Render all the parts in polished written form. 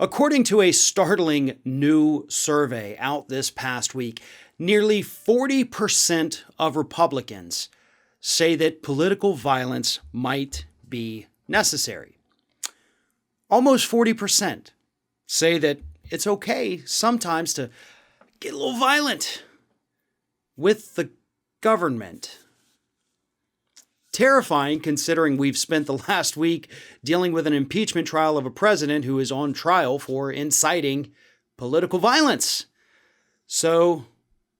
According to a startling new survey out this past week, nearly 40% of Republicans say that political violence might be necessary. Almost 40% say that it's okay sometimes to get a little violent with the government. Terrifying, considering we've spent the last week dealing with an impeachment trial of a president who is on trial for inciting political violence. So,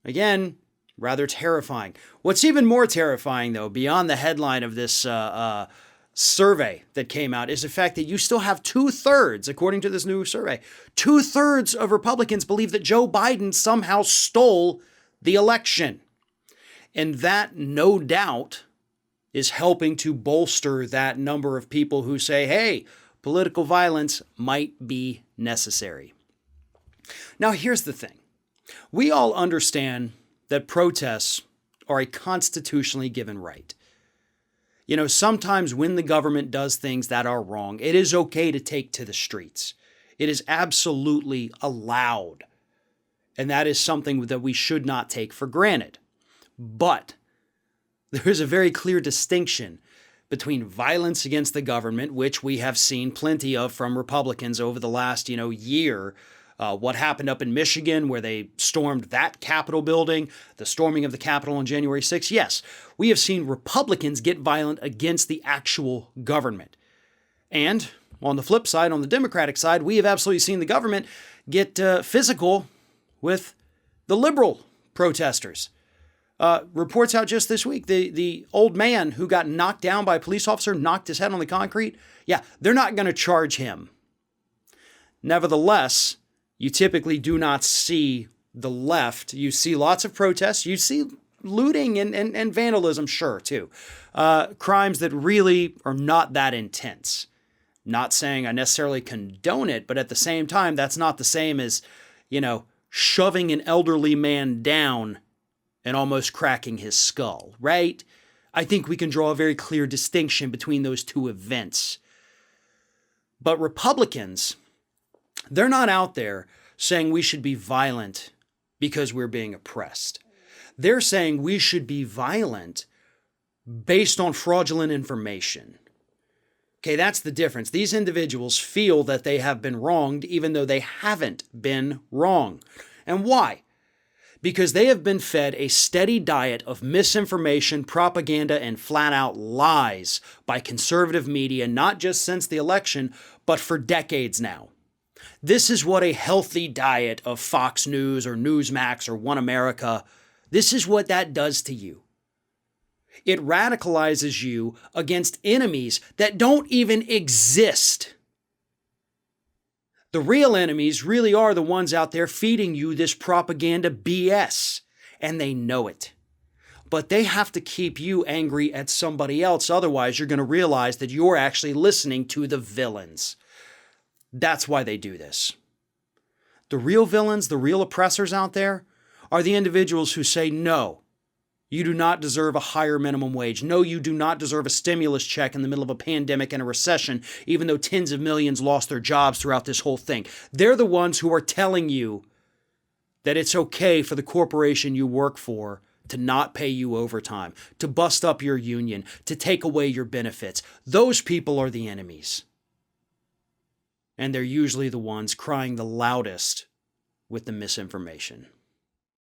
again, rather terrifying. What's even more terrifying, though, beyond the headline of this survey that came out, is the fact that you still have 2/3, according to this new survey, 2/3 of Republicans believe that Joe Biden somehow stole the election. And that, no doubt, is helping to bolster that number of people who say, hey, political violence might be necessary. Now, here's the thing. We all understand that protests are a constitutionally given right. You know, sometimes when the government does things that are wrong, it is okay to take to the streets. It is absolutely allowed. And that is something that we should not take for granted. But there is a very clear distinction between violence against the government, which we have seen plenty of from Republicans over the last, year. What happened up in Michigan where they stormed that Capitol building, the storming of the Capitol on January 6th. Yes, we have seen Republicans get violent against the actual government. And on the flip side, on the Democratic side, we have absolutely seen the government get physical with the liberal protesters. Reports out just this week, the old man who got knocked down by a police officer, knocked his head on the concrete. Yeah, they're not going to charge him. Nevertheless, you typically do not see the left. You see lots of protests. You see looting and vandalism, sure, too. Crimes that really are not that intense. Not saying I necessarily condone it, but at the same time, that's not the same as, shoving an elderly man down and almost cracking his skull, right? I think we can draw a very clear distinction between those two events. But Republicans, they're not out there saying we should be violent because we're being oppressed. They're saying we should be violent based on fraudulent information. Okay, that's the difference. These individuals feel that they have been wronged even though they haven't been wrong. And why? Because they have been fed a steady diet of misinformation, propaganda, and flat-out lies by conservative media, not just since the election, but for decades now. This is what a healthy diet of Fox News or Newsmax or One America, this is what that does to you. It radicalizes you against enemies that don't even exist. The real enemies really are the ones out there feeding you this propaganda BS, and they know it. But they have to keep you angry at somebody else, otherwise you're going to realize that you're actually listening to the villains. That's why they do this. The real villains, the real oppressors out there, are the individuals who say, no, you do not deserve a higher minimum wage. No, you do not deserve a stimulus check in the middle of a pandemic and a recession, even though tens of millions lost their jobs throughout this whole thing. They're the ones who are telling you that it's okay for the corporation you work for to not pay you overtime, to bust up your union, to take away your benefits. Those people are the enemies. And they're usually the ones crying the loudest with the misinformation.